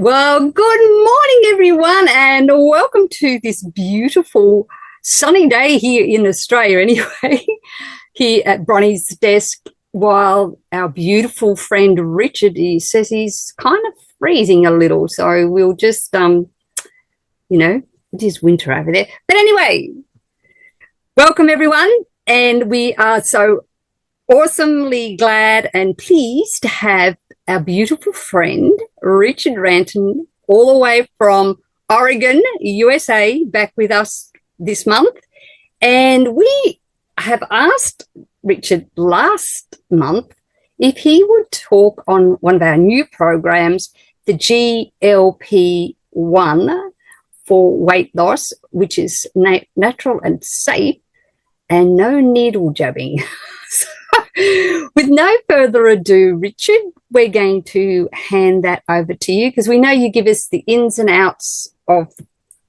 Well, good morning, everyone, and welcome to this beautiful sunny day here in Australia, anyway, here at Bronie's desk, while our beautiful friend Richard says he's kind of freezing a little. So we'll just, it is winter over there. But anyway, welcome, everyone. And we are so awesomely glad and pleased to have our beautiful friend, Richard Renton, all the way from Oregon, USA, back with us this month. And we have asked Richard last month if he would talk on one of our new programs, the GLP-1 for weight loss, which is natural and safe and no needle jabbing. So, with no further ado, Richard, we're going to hand that over to you because we know you give us the ins and outs of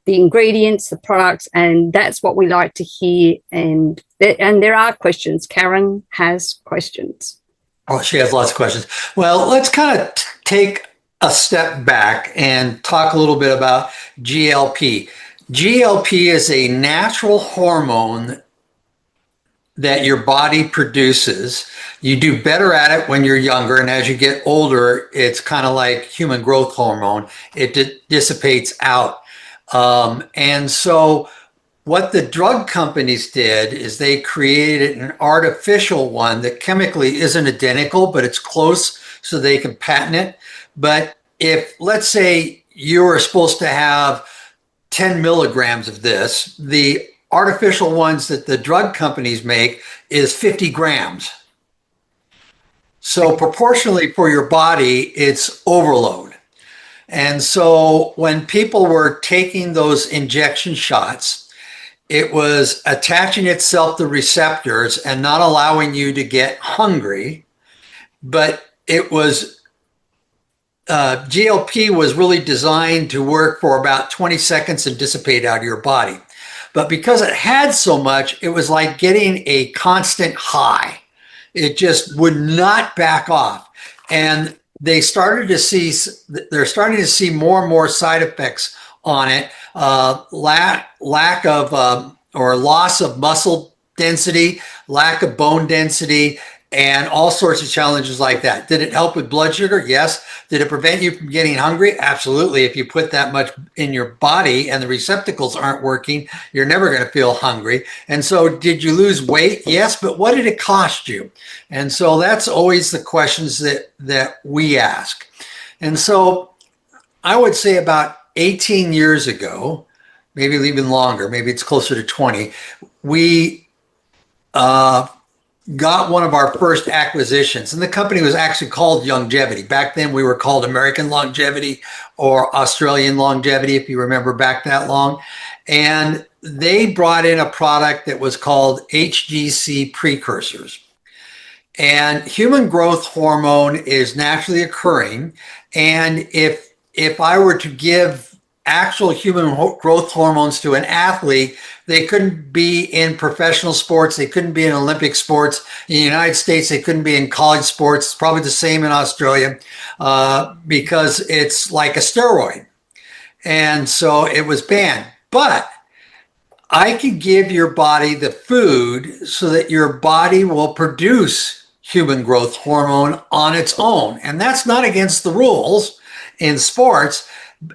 the ingredients, the products, and that's what we like to hear. And there are questions. Karen has questions. Oh, she has lots of questions. Well, let's kind of take a step back and talk a little bit about GLP. GLP is a natural hormone that your body produces. You do better at it when you're younger, and as you get older, it's kind of like human growth hormone. It dissipates out. And so what the drug companies did is they created an artificial one that chemically isn't identical, but it's close, so they can patent it. But if, let's say, you were supposed to have 10 milligrams of this, the artificial ones that the drug companies make is 50 grams. So proportionally for your body, it's overload. And so when people were taking those injection shots, it was attaching itself to receptors and not allowing you to get hungry. But it was, GLP was really designed to work for about 20 seconds and dissipate out of your body. But because it had so much, it was like getting a constant high. It just would not back off. And they're starting to see more and more side effects on it. Lack of or loss of muscle density, lack of bone density, and all sorts of challenges like that. Did it help with blood sugar? Yes. Did it prevent you from getting hungry? Absolutely. If you put that much in your body and the receptacles aren't working, you're never going to feel hungry. And so did you lose weight? Yes, but what did it cost you? And so that's always the questions that we ask. And so I would say about 18 years ago, maybe even longer, maybe it's closer to 20, we got one of our first acquisitions, and the company was actually called Longevity. Back then we were called American Longevity or Australian Longevity, if you remember back that long. And they brought in a product that was called HGC precursors. And human growth hormone is naturally occurring. And if I were to give actual human growth hormones to an athlete, they couldn't be in professional sports. They couldn't be in Olympic sports. In the United States, they couldn't be in college sports. It's probably the same in Australia because it's like a steroid. And so it was banned. But I could give your body the food so that your body will produce human growth hormone on its own. And that's not against the rules in sports.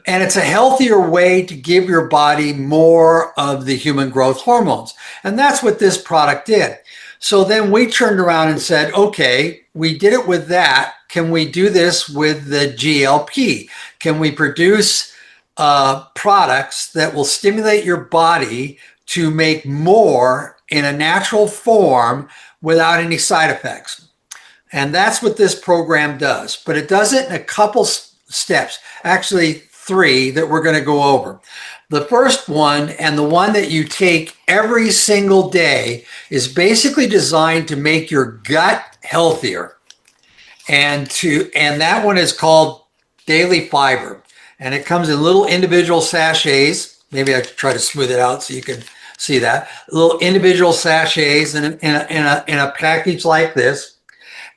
And it's a healthier way to give your body more of the human growth hormones. And that's what this product did. So then we turned around and said, okay, we did it with that. Can we do this with the GLP? Can we produce products that will stimulate your body to make more in a natural form without any side effects? And that's what this program does. But it does it in a couple steps, actually 3 that we're going to go over. The first one, and the one that you take every single day, is basically designed to make your gut healthier. And that one is called Daily Fiber. And it comes in little individual sachets. Maybe I try to smooth it out so you can see that. Little individual sachets in a package like this.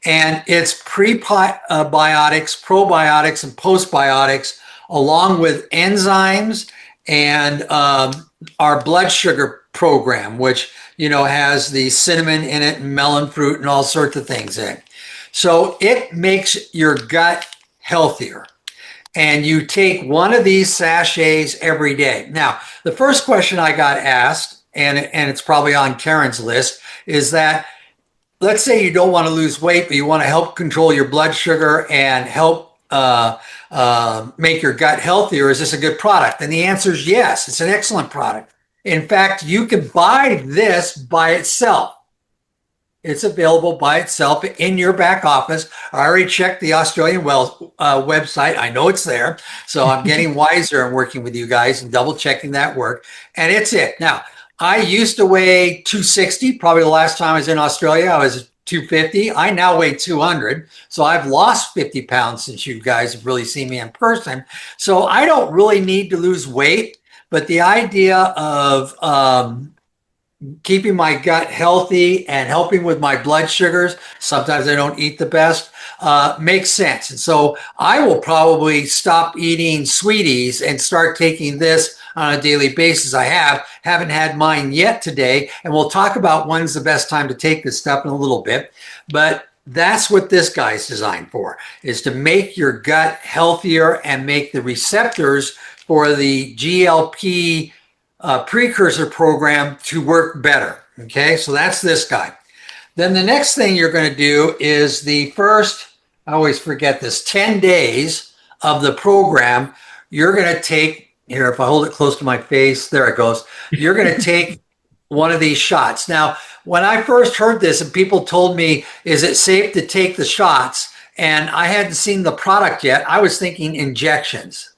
And it's prebiotics, probiotics, and postbiotics along with enzymes and our blood sugar program, which, has the cinnamon in it and melon fruit and all sorts of things in it. So it makes your gut healthier. And you take one of these sachets every day. Now, the first question I got asked, and it's probably on Karen's list, is that let's say you don't want to lose weight, but you want to help control your blood sugar and help make your gut healthier. Is this a good product? And the answer is yes. It's an excellent product. In fact, you can buy this by itself. It's available by itself in your back office. I already checked the Australian website. I know it's there. So I'm getting wiser and working with you guys and double checking that work. And it's it. Now, I used to weigh 260. Probably the last time I was in Australia, I was 250. I now weigh 200. So I've lost 50 pounds since you guys have really seen me in person. So I don't really need to lose weight. But the idea of keeping my gut healthy and helping with my blood sugars, sometimes I don't eat the best, makes sense. And so I will probably stop eating sweeties and start taking this on a daily basis. I haven't had mine yet today, and we'll talk about when's the best time to take this stuff in a little bit. But that's what this guy's designed for, is to make your gut healthier and make the receptors for the GLP precursor program to work better. Okay, so that's this guy. Then the next thing you're going to do is the first, I always forget this, 10 days of the program. You're going to take, here, if I hold it close to my face, there it goes. You're going to take one of these shots. Now, when I first heard this and people told me, is it safe to take the shots? And I hadn't seen the product yet. I was thinking injections,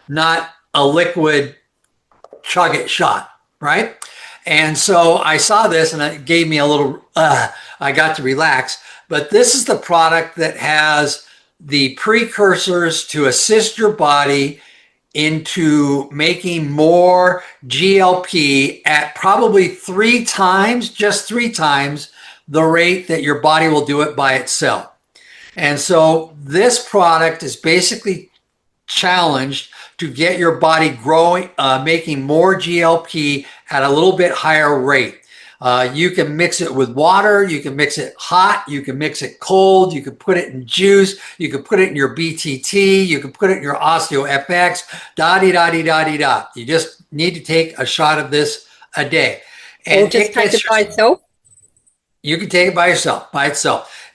not a liquid chug it shot, right? And so I saw this and it gave me a little, I got to relax. But this is the product that has the precursors to assist your body into making more GLP at probably just three times the rate that your body will do it by itself. And so this product is basically challenged to get your body growing, making more GLP at a little bit higher rate. You can mix it with water. You can mix it hot. You can mix it cold. You can put it in juice. You can put it in your BTT. You can put it in your OsteoFX. Da-di-da-di-da-di-da. You just need to take a shot of this a day. And or just take it by itself? You can take it by itself.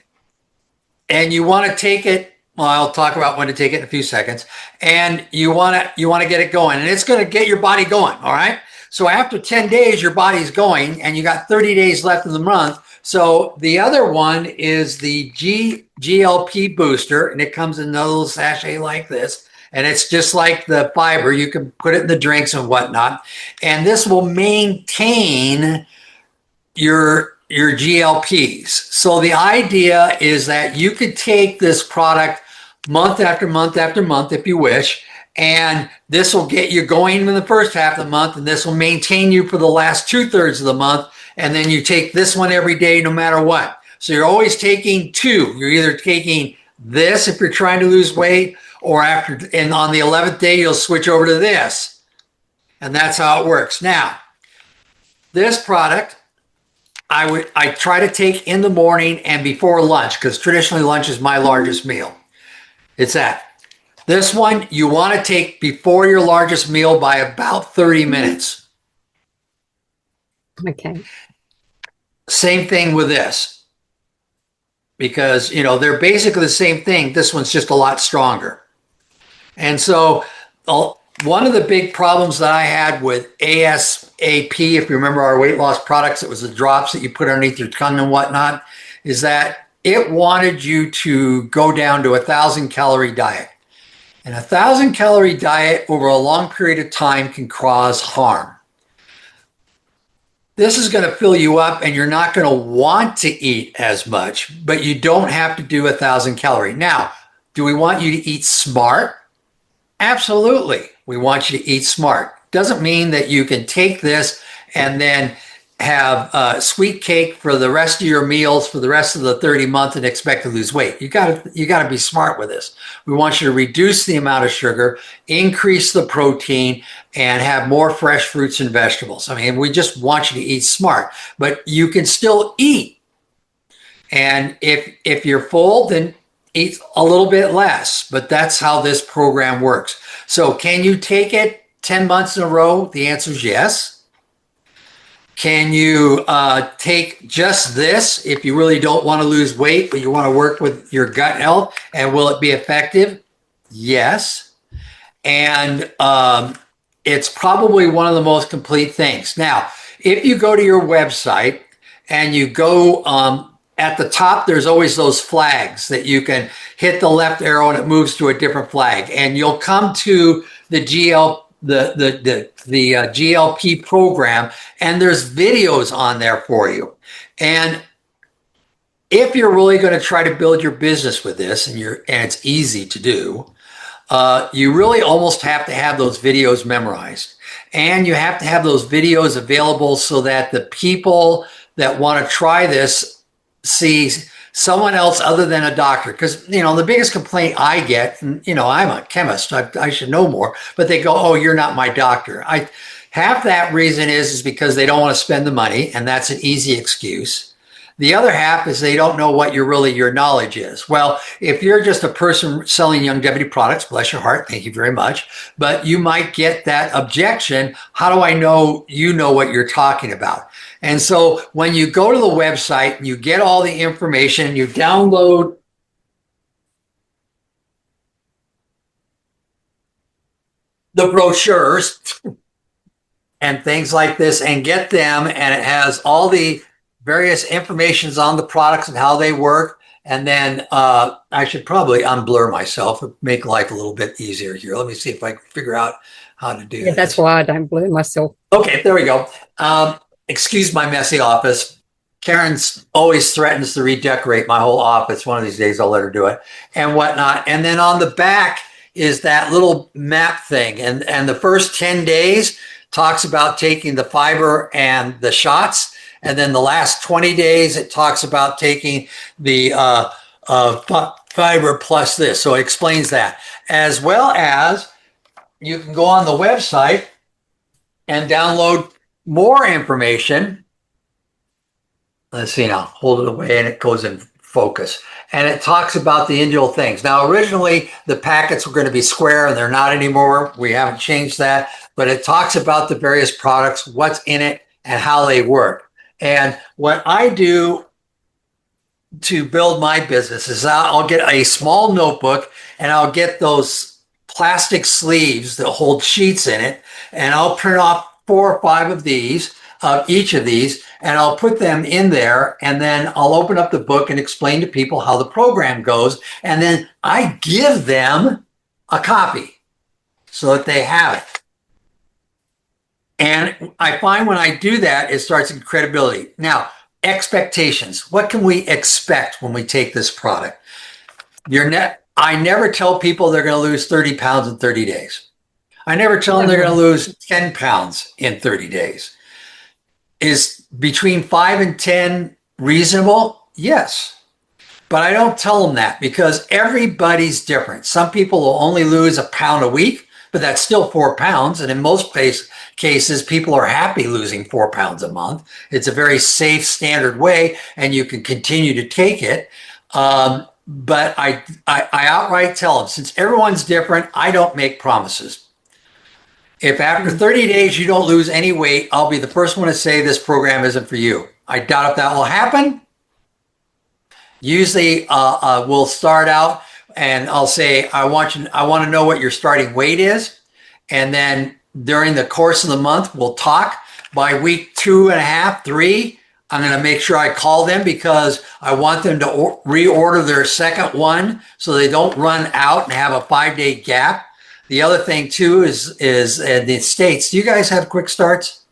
And you want to take it, well, I'll talk about when to take it in a few seconds. And you want to get it going, and it's going to get your body going. All right. So after 10 days, your body's going, and you got 30 days left in the month. So the other one is the GLP booster, and it comes in a little sachet like this. And it's just like the fiber. You can put it in the drinks and whatnot. And this will maintain your GLPs. So the idea is that you could take this product month after month after month if you wish, and this will get you going in the first half of the month, and this will maintain you for the last 2/3 of the month, and then you take this one every day no matter what. So you're always taking two. You're either taking this if you're trying to lose weight, or and on the 11th day you'll switch over to this. And that's how it works. Now, this product I try to take in the morning and before lunch, because traditionally lunch is my largest meal. It's that. This one you want to take before your largest meal by about 30 minutes. Okay. Same thing with this, because they're basically the same thing. This one's just a lot stronger. And so one of the big problems that I had with ASAP, if you remember our weight loss products, it was the drops that you put underneath your tongue and whatnot, is that it wanted you to go down to 1,000 calorie diet. And 1,000 calorie diet over a long period of time can cause harm. This is going to fill you up and you're not going to want to eat as much, but you don't have to do 1,000 calorie. Now, do we want you to eat smart? Absolutely. We want you to eat smart. Doesn't mean that you can take this and then have sweet cake for the rest of your meals for the rest of the 30 month and expect to lose weight. You got to be smart with this. We want you to reduce the amount of sugar, increase the protein, and have more fresh fruits and vegetables. I mean, we just want you to eat smart, but you can still eat. And if you're full, then eat a little bit less, but that's how this program works. So can you take it 10 months in a row? The answer is yes. Can you take just this if you really don't want to lose weight, but you want to work with your gut health? And will it be effective? Yes. And it's probably one of the most complete things. Now, if you go to your website and you go at the top, there's always those flags that you can hit the left arrow and it moves to a different flag. And you'll come to the GLP program, and there's videos on there for you. And if you're really going to try to build your business with this, and it's easy to do, you really almost have to have those videos memorized, and you have to have those videos available so that the people that want to try this see someone else other than a doctor. Because, the biggest complaint I get, and, I'm a chemist, I should know more, but they go, oh, you're not my doctor. Half that reason is because they don't want to spend the money, and that's an easy excuse. The other half is they don't know what your knowledge is. Well, if you're just a person selling longevity products, bless your heart, thank you very much, but you might get that objection. How do I know you know what you're talking about? And so when you go to the website and you get all the information, you download the brochures and things like this and get them, and it has all the various informations on the products and how they work. And then I should probably unblur myself and make life a little bit easier here. Let me see if I can figure out how to do that. That's why I don't blur myself. Okay, there we go. Excuse my messy office. Karen always threatens to redecorate my whole office. One of these days I'll let her do it and whatnot. And then on the back is that little map thing. And the first 10 days talks about taking the fiber and the shots. And then the last 20 days, it talks about taking the fiber plus this. So it explains that. As well as you can go on the website and download more information. Let's see now, hold it away and it goes in focus. And it talks about the individual things. Now, originally the packets were going to be square and they're not anymore. We haven't changed that, but it talks about the various products, what's in it and how they work. And what I do to build my business is I'll get a small notebook and I'll get those plastic sleeves that hold sheets in it. And I'll print off 4 or 5 of these, each of these, and I'll put them in there. And then I'll open up the book and explain to people how the program goes. And then I give them a copy so that they have it. And I find when I do that, it starts in credibility. Now, expectations. What can we expect when we take this product? I never tell people they're going to lose 30 pounds in 30 days. I never tell them they're going to lose 10 pounds in 30 days. Is between 5 and 10 reasonable? Yes. But I don't tell them that because everybody's different. Some people will only lose a pound a week, but that's still 4 pounds. And in most cases, people are happy losing 4 pounds a month. It's a very safe, standard way, and you can continue to take it. But I outright tell them, since everyone's different, I don't make promises. If after 30 days you don't lose any weight, I'll be the first one to say this program isn't for you. I doubt if that will happen. Usually we'll start out and I'll say, I want to know what your starting weight is. And then during the course of the month, we'll talk. By week 2.5, 3, I'm going to make sure I call them because I want them to reorder their second one so they don't run out and have a 5-day gap. The other thing too is in the States, do you guys have quick starts?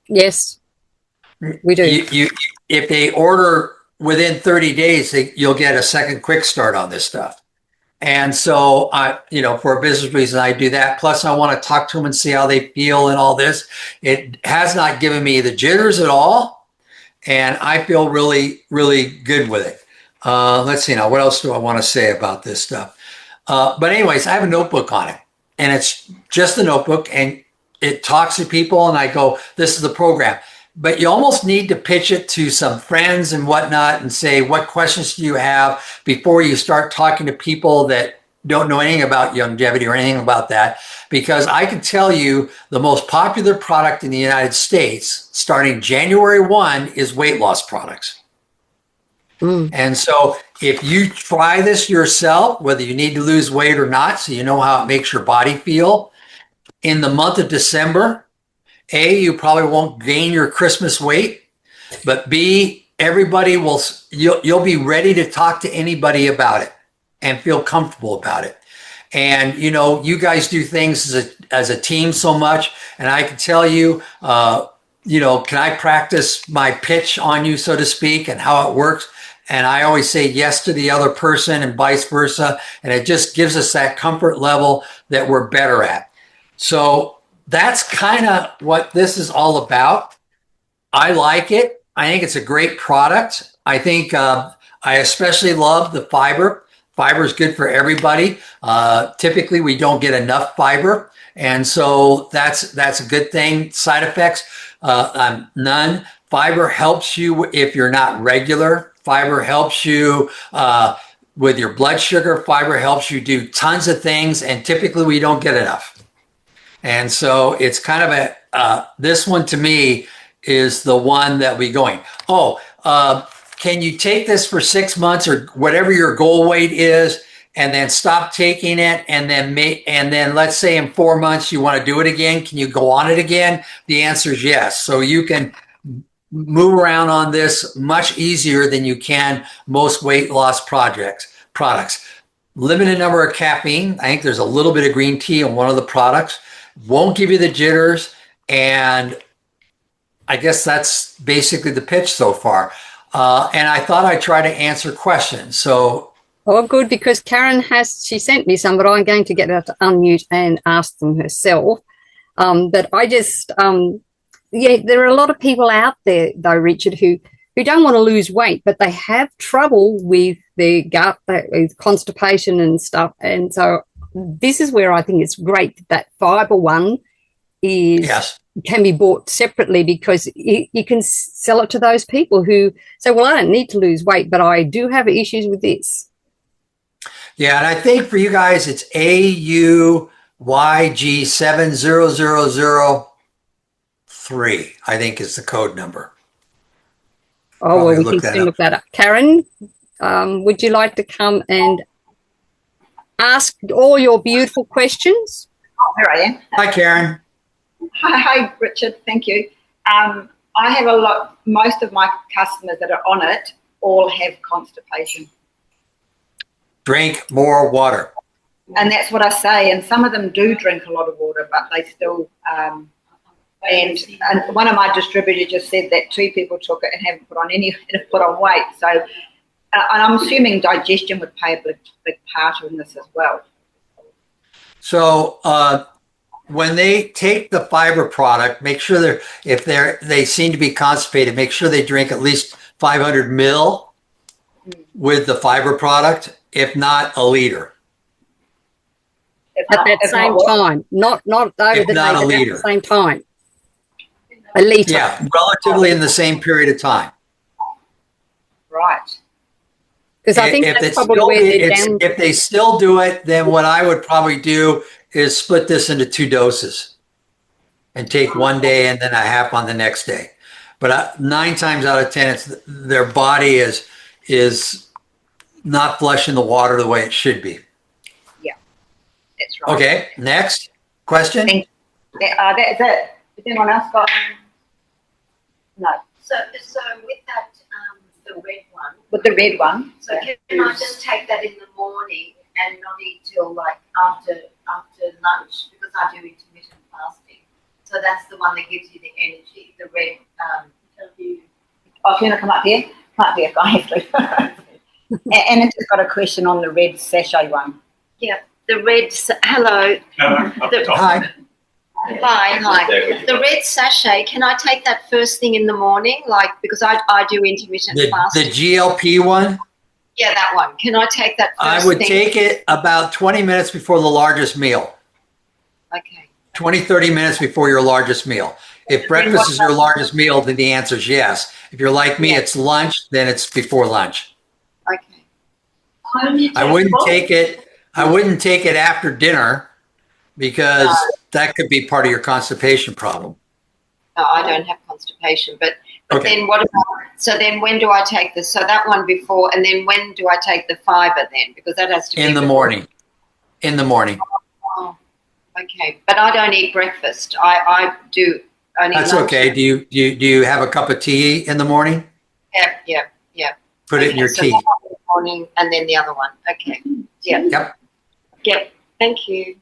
Yes, we do. If they order within 30 days, you'll get a second quick start on this stuff. And so for a business reason, I do that. Plus I want to talk to them and see how they feel and all this. It has not given me the jitters at all. And I feel really, really good with it. Let's see now, what else do I want to say about this stuff? But anyways, I have a notebook on it, and it's just a notebook, and it talks to people, and I go, this is the program. But you almost need to pitch it to some friends and whatnot and say, what questions do you have before you start talking to people that don't know anything about longevity or anything about that? Because I can tell you the most popular product in the United States starting January 1 is weight loss products. And so if you try this yourself, whether you need to lose weight or not, so you know how it makes your body feel, in the month of December, A, you probably won't gain your Christmas weight, but B, everybody will, you'll be ready to talk to anybody about it and feel comfortable about it. And, you guys do things as a team so much, and I can tell you, can I practice my pitch on you, so to speak, and how it works? And I always say yes to the other person and vice versa. And it just gives us that comfort level that we're better at. So that's kind of what this is all about. I like it. I think it's a great product. I think I especially love the fiber. Fiber is good for everybody. Typically, we don't get enough fiber. And so that's a good thing. Side effects, none. Fiber helps you if you're not regular. Fiber helps you with your blood sugar. Fiber helps you do tons of things, and typically we don't get enough. And so it's kind of this one to me is the one that we going, can you take this for 6 months or whatever your goal weight is, and then stop taking it, and then let's say in 4 months you want to do it again, can you go on it again? The answer is yes. So you can move around on this much easier than you can most weight loss products. Limited number of caffeine. I think there's a little bit of green tea in one of the products. Won't give you the jitters. And I guess that's basically the pitch so far. And I thought I'd try to answer questions. So. Oh, good, because Karen she sent me some, but I'm going to get her to unmute and ask them herself. But I just, there are a lot of people out there, though, Richard, who don't want to lose weight, but they have trouble with their gut, with constipation and stuff. And so this is where I think it's great that fiber one can be bought separately, because you can sell it to those people who say, well, I don't need to lose weight, but I do have issues with this. Yeah, and I think for you guys, it's AUYG70003, I think is the code number. Oh, well, we can still look that up. Karen, would you like to come and ask all your beautiful questions? Oh, here I am. Hi, Karen. Hi, Richard. Thank you. I have most of my customers that are on it all have constipation. Drink more water. And that's what I say. And some of them do drink a lot of water, but they still, and one of my distributors just said that 2 people took it and haven't put on weight. So, and I'm assuming digestion would play a big part in this as well. So, when they take the fiber product, make sure if they seem to be constipated, make sure they drink at least 500 mil with the fiber product, if not a liter. At that same time, not over the day, not a liter. at the same time. A liter. Yeah, relatively in the same period of time. Right. Because I think that's probably where they're down. If they still do it, then what I would probably do is split this into 2 doses and take 1 day and then a half on the next day. But 9 times out of 10, their body is not flushing the water the way it should be. Yeah, that's right. Okay, next question. That's it. Has anyone else got? No. So with that, the red one. With the red one. So can I just take that in the morning and not eat till like after lunch, because I do intermittent fasting. So that's the one that gives you the energy. The red. Oh, if you want to come up here, guys. And it's just got a question on the red sachet one. Yeah, the red. Hello. Hi. Hi. The red sachet. Can I take that first thing in the morning? Like, because I do intermittent The fasting. GLP one? Yeah, that one. Can I take that first I would thing? take it about 20 minutes before the largest meal. Okay. 20, 30 minutes before your largest meal. If breakfast is your largest meal, then the answer is yes. If you're like me, it's lunch, then it's before lunch. Okay. I wouldn't take it after dinner because that could be part of your constipation problem. No, I don't have constipation, but Okay. then what about, so then when do I take this? So that one before, and then when do I take the fiber then? Because that has to be In the before. morning. In the morning. Oh, okay. But I don't eat breakfast. I do only That's lunch. okay. Do you have a cup of tea in the morning? Yeah. Put it in your so tea. that one in the morning and then the other one. Okay. Yeah. Yep. Thank you.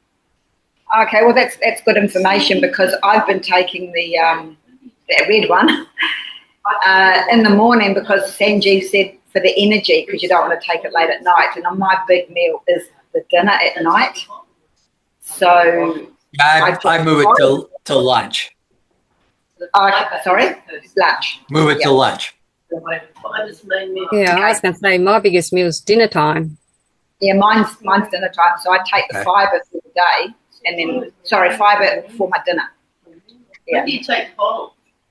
Okay, well that's good information because I've been taking the red one in the morning because Sanjeev said for the energy because you don't want to take it late at night, and my big meal is the dinner at night. So I move it to lunch. Sorry, lunch. Move it to lunch. Yeah, I was going to say my biggest meal is dinner time. Yeah, mine's dinner time. So I take the fibre for the day, and then fibre for my dinner. Yeah.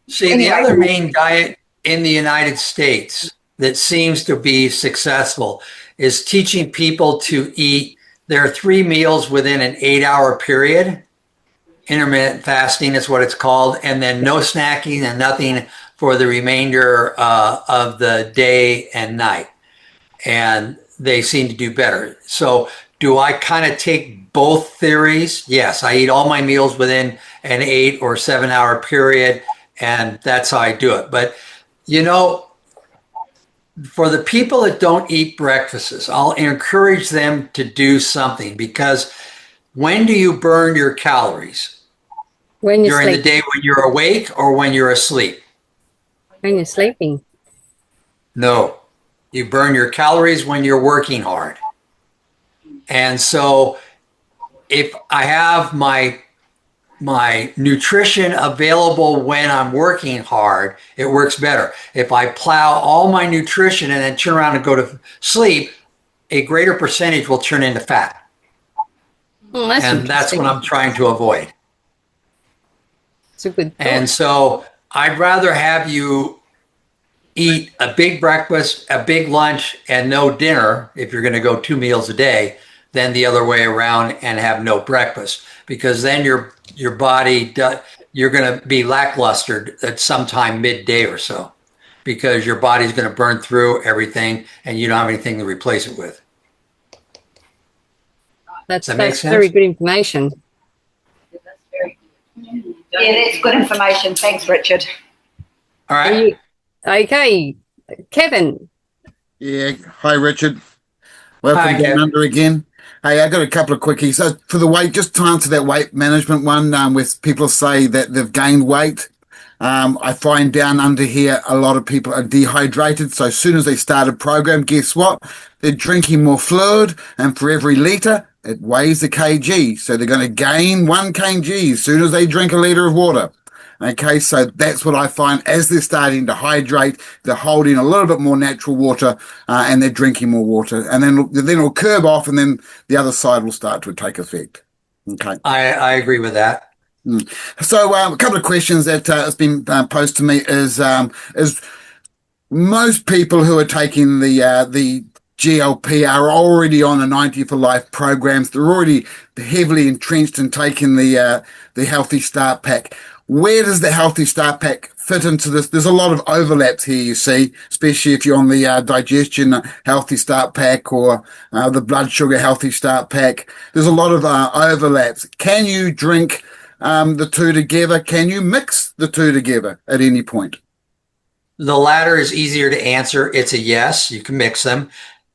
See, the other main diet in the United States that seems to be successful is teaching people to eat their 3 meals within an 8-hour period. Intermittent fasting is what it's called, and then no snacking and nothing for the remainder of the day and night. And they seem to do better. So do I kind of take both theories? Yes, I eat all my meals within an 8 or 7-hour period, and that's how I do it. But, for the people that don't eat breakfasts, I'll encourage them to do something because when do you burn your calories? When you're During the day when you're awake or when you're asleep? When you're sleeping. No, you burn your calories when you're working hard. And so if I have my nutrition available when I'm working hard, it works better. If I plow all my nutrition and then turn around and go to sleep, a greater percentage will turn into fat. Oh, that's what I'm trying to avoid. It's a good thought. And so I'd rather have you eat a big breakfast, a big lunch, and no dinner if you're going to go 2 meals a day than the other way around and have no breakfast, because then your body, you're going to be lackluster at sometime midday or so because your body's going to burn through everything and you don't have anything to replace it with. That's very good information. Yeah, that's good information. Thanks, Richard. All right. Okay, Kevin. Yeah. Hi, Richard. Welcome Hi, down Kevin. under again. Hey, I got a couple of quickies. So for the weight, just to answer that weight management one, where people say that they've gained weight. I find down under here, a lot of people are dehydrated. So as soon as they start a program, guess what? They're drinking more fluid, and for every litre, it weighs a kg. So they're going to gain 1 kg as soon as they drink a litre of water. Okay, so that's what I find as they're starting to hydrate, they're holding a little bit more natural water and they're drinking more water. And then it'll curb off and then the other side will start to take effect. Okay. I agree with that. So a couple of questions that has been posed to me is most people who are taking the GLP are already on the 90 for Life programs. They're already heavily entrenched in taking the Healthy Start Pack. Where does the Healthy Start Pack fit into this? There's a lot of overlaps here, you see, especially if you're on the digestion Healthy Start Pack or the blood sugar Healthy Start Pack. There's a lot of overlaps. Can you drink the two together? Can you mix the two together at any point? The latter is easier to answer. It's a yes. You can mix them.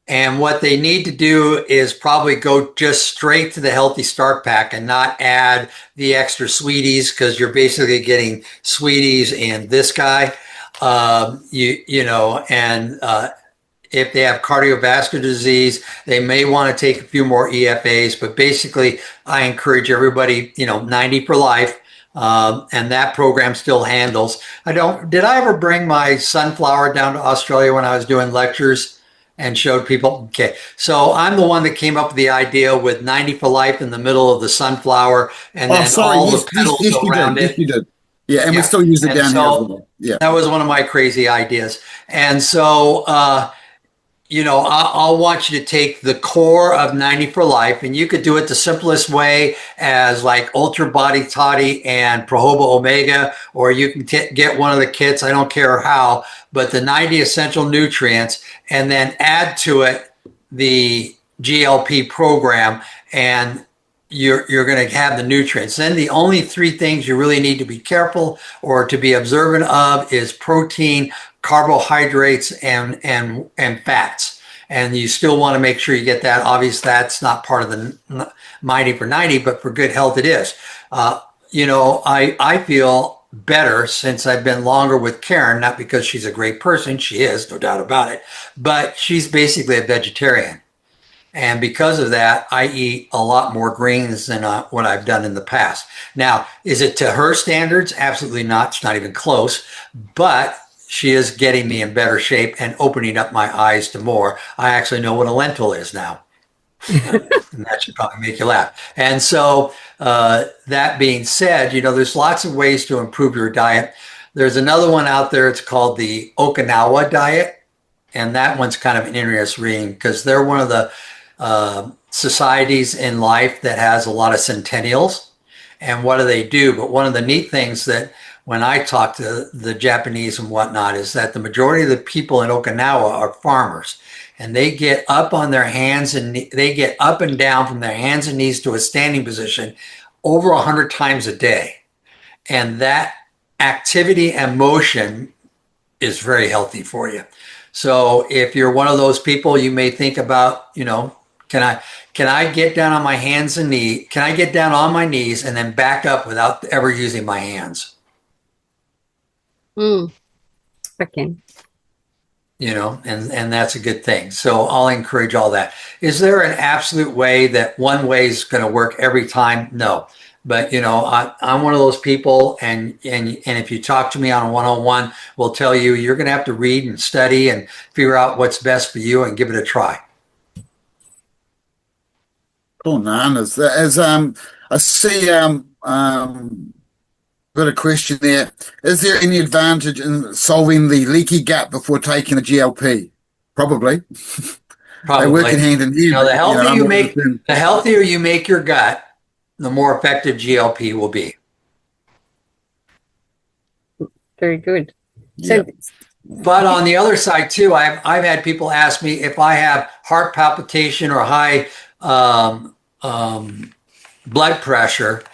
And what they need to do is probably go just straight to the Healthy Start Pack and not add the extra sweeties, because you're basically getting sweeties and this guy, if they have cardiovascular disease, they may want to take a few more EFAs, but basically I encourage everybody, 90 for life. And that program still handles. Did I ever bring my sunflower down to Australia when I was doing lectures and showed people? Okay. So I'm the one that came up with the idea with 90 for life in the middle of the sunflower and then all the petals around it. Yes, you did. Yeah, and we still use it down here as well. Yeah. That was one of my crazy ideas. And so, I'll want you to take the core of 90 for life, and you could do it the simplest way as like Ultra Body Toddy and Prohoba Omega, or you can get one of the kits. I don't care how, but the 90 essential nutrients, and then add to it the GLP program, and you're going to have the nutrients. Then the only three things you really need to be careful or to be observant of is protein, carbohydrates, and fats. And you still want to make sure you get that. Obviously, that's not part of the 90 for 90, but for good health, it is. I feel better since I've been longer with Karen, not because she's a great person. She is, no doubt about it. But she's basically a vegetarian. And because of that, I eat a lot more greens than what I've done in the past. Now, is it to her standards? Absolutely not. It's not even close. But she is getting me in better shape and opening up my eyes to more. I actually know what a lentil is now. And that should probably make you laugh. And so that being said, there's lots of ways to improve your diet. There's another one out there. It's called the Okinawa diet. And that one's kind of an interesting reading because they're one of the societies in life that has a lot of centennials. And what do? But one of the neat things that when I talk to the Japanese and whatnot is that the majority of the people in Okinawa are farmers, and they get up on their hands and they get up and down from their hands and knees to a standing position over 100 times a day. And that activity and motion is very healthy for you. So if you're one of those people, you may think about, can I get down on my hands and knees? Can I get down on my knees and then back up without ever using my hands? Okay. And that's a good thing. So I'll encourage all that. Is there an absolute way that one way is going to work every time? No. But, I'm one of those people, and if you talk to me on a one-on-one, we'll tell you you're going to have to read and study and figure out what's best for you and give it a try. Cool, man. As I see, got a question there. Is there any advantage in solving the leaky gut before taking a GLP? Probably. They work in hand in hand. The healthier you make your gut, the more effective GLP will be. Very good. Yeah. But on the other side too, I've had people ask me if I have heart palpitation or high blood pressure,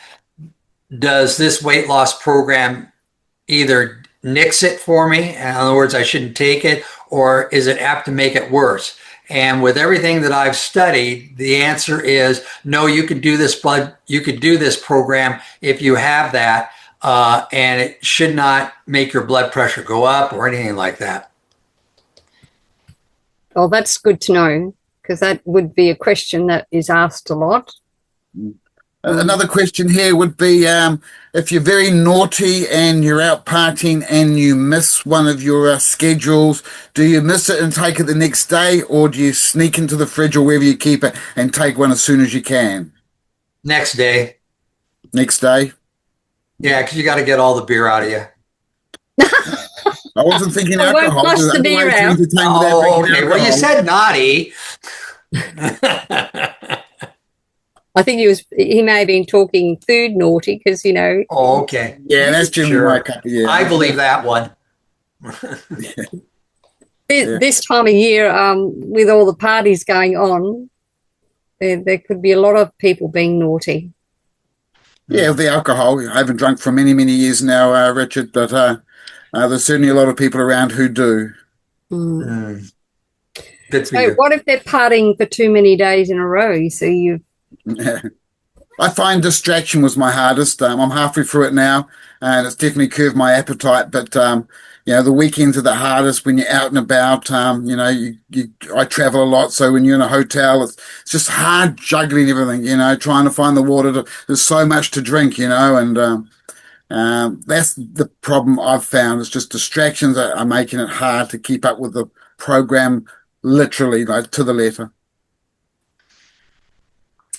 does this weight loss program either nix it for me? In other words, I shouldn't take it, or is it apt to make it worse? And with everything that I've studied, the answer is no. You could do this program if you have that, and it should not make your blood pressure go up or anything like that. Well, that's good to know, because that would be a question that is asked a lot. Another question here would be, if you're very naughty and you're out partying and you miss one of your schedules, do you miss it and take it the next day, or do you sneak into the fridge or wherever you keep it and take one as soon as you can? Next day. Next day? Yeah, because you got to get all the beer out of you. I wasn't thinking alcohol. Flush the beer out. Okay. Well, you said naughty. I think he may have been talking food naughty because, Oh, okay. Yeah, that's Jimmy White. Yeah. I believe that one. This time of year, with all the parties going on, there could be a lot of people being naughty. Yeah, with the alcohol. I haven't drunk for many, many years now, Richard, but there's certainly a lot of people around who do. Good for So you. what if they're partying for too many days in a row? So you I find distraction was my hardest. I'm halfway through it now, and it's definitely curved my appetite. But the weekends are the hardest when you're out and about. I travel a lot, so when you're in a hotel, it's just hard juggling everything. Trying to find the water. There's so much to drink. And that's the problem I've found. It's just distractions are making it hard to keep up with the program, literally, like to the letter.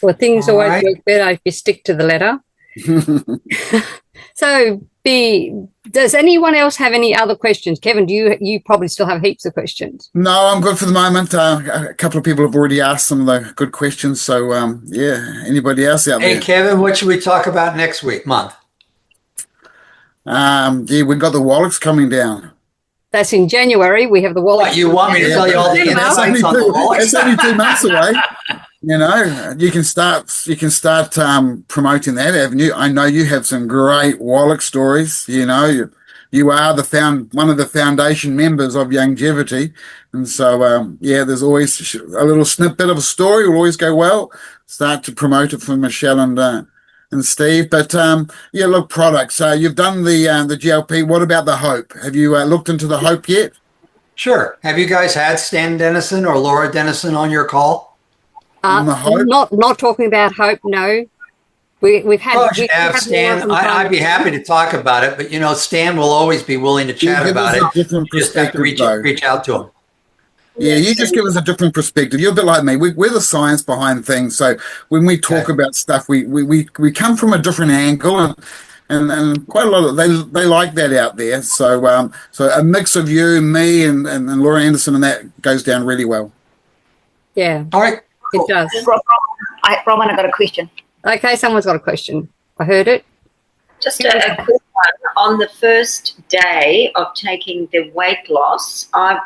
Well, things always work better if you stick to the letter. So, does anyone else have any other questions? Kevin, you probably still have heaps of questions? No, I'm good for the moment. A couple of people have already asked some of the good questions. So, anybody else out there? Hey, Kevin, what should we talk about next month? We've got the Wallachs coming down. That's in January. We have the Wallachs. What, you want me to tell you all the insights on the Wallachs? It's only 2 months away. You can start promoting that avenue. I know you have some great Wallach stories. You are one of the foundation members of Longevity, and so there's always a little snippet of a story will always go well. Start to promote it for Michelle and Steve. But look, products. You've done the GLP. What about the Hope? Have you looked into the Hope yet? Sure. Have you guys had Stan Dennison or Laura Dennison on your call? Not talking about Hope. No, we've had. Stan. I'd be happy to talk about it, but Stan will always be willing to chat about it. You just have to reach out to him. Yeah, you just give us a different perspective. You're a bit like me. We're the science behind things. So when we talk about stuff, we come from a different angle, and quite a lot of they like that out there. So a mix of you, me, and Laura Anderson, and that goes down really well. Yeah. All right. It does. Roman, I've got a question. Okay, someone's got a question. I heard it. Just a quick one. On the first day of taking the weight loss, I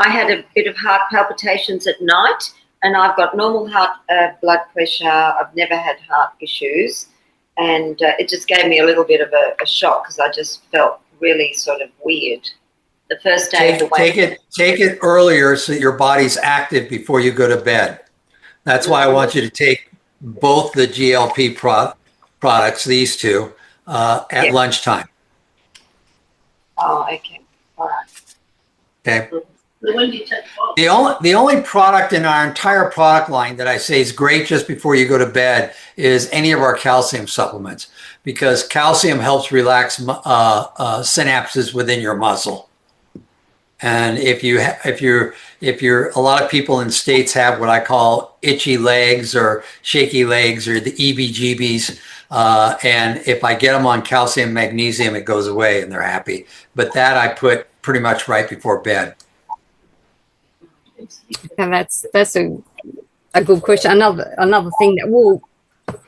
had a bit of heart palpitations at night, and I've got normal heart blood pressure. I've never had heart issues, and it just gave me a little bit of a shock because I just felt really sort of weird. The first day of the weight. Take it earlier so that your body's active before you go to bed. That's why I want you to take both the GLP products, these two, at lunchtime. Oh, okay. All right. Okay. When do you take both? The only product in our entire product line that I say is great just before you go to bed is any of our calcium supplements, because calcium helps relax synapses within your muscle. And if you're a lot of people in states have what I call itchy legs or shaky legs or the EBGBs, and if I get them on calcium magnesium, it goes away and they're happy. But that I put pretty much right before bed. And that's a good question. Another thing that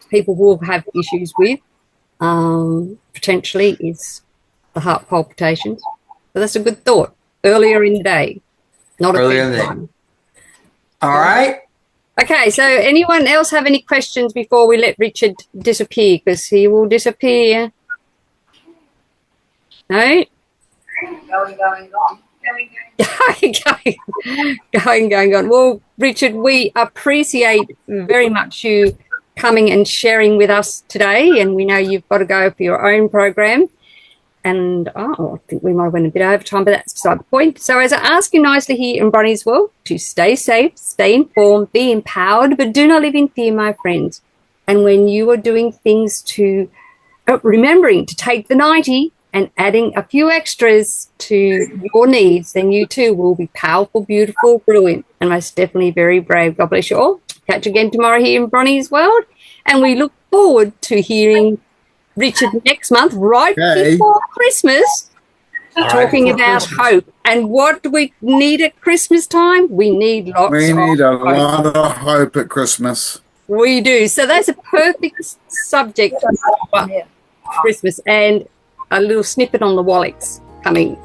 people will have issues with potentially is the heart palpitations. So that's a good thought. Earlier in the day, not earlier in the day. All right. Okay, so anyone else have any questions before we let Richard disappear? Because he will disappear. No? Going. Well, Richard, we appreciate very much you coming and sharing with us today, and we know you've got to go for your own program. And I think we might have went a bit over time, but that's beside the point. So as I ask you nicely here in Bronie's World, to stay safe, stay informed, be empowered, but do not live in fear, my friends. And when you are doing things to, remembering to take the 90 and adding a few extras to your needs, then you too will be powerful, beautiful, brilliant, and most definitely very brave. God bless you all. Catch you again tomorrow here in Bronie's World. And we look forward to hearing Richard next month, before Christmas, talking about hope. And what do we need at Christmas time? We need a lot of hope at Christmas. We do. So that's a perfect subject for Christmas, and a little snippet on the Wallachs coming.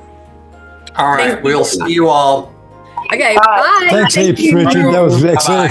All right. We'll see you all. Okay. Bye. Thanks heaps, Richard. That was excellent.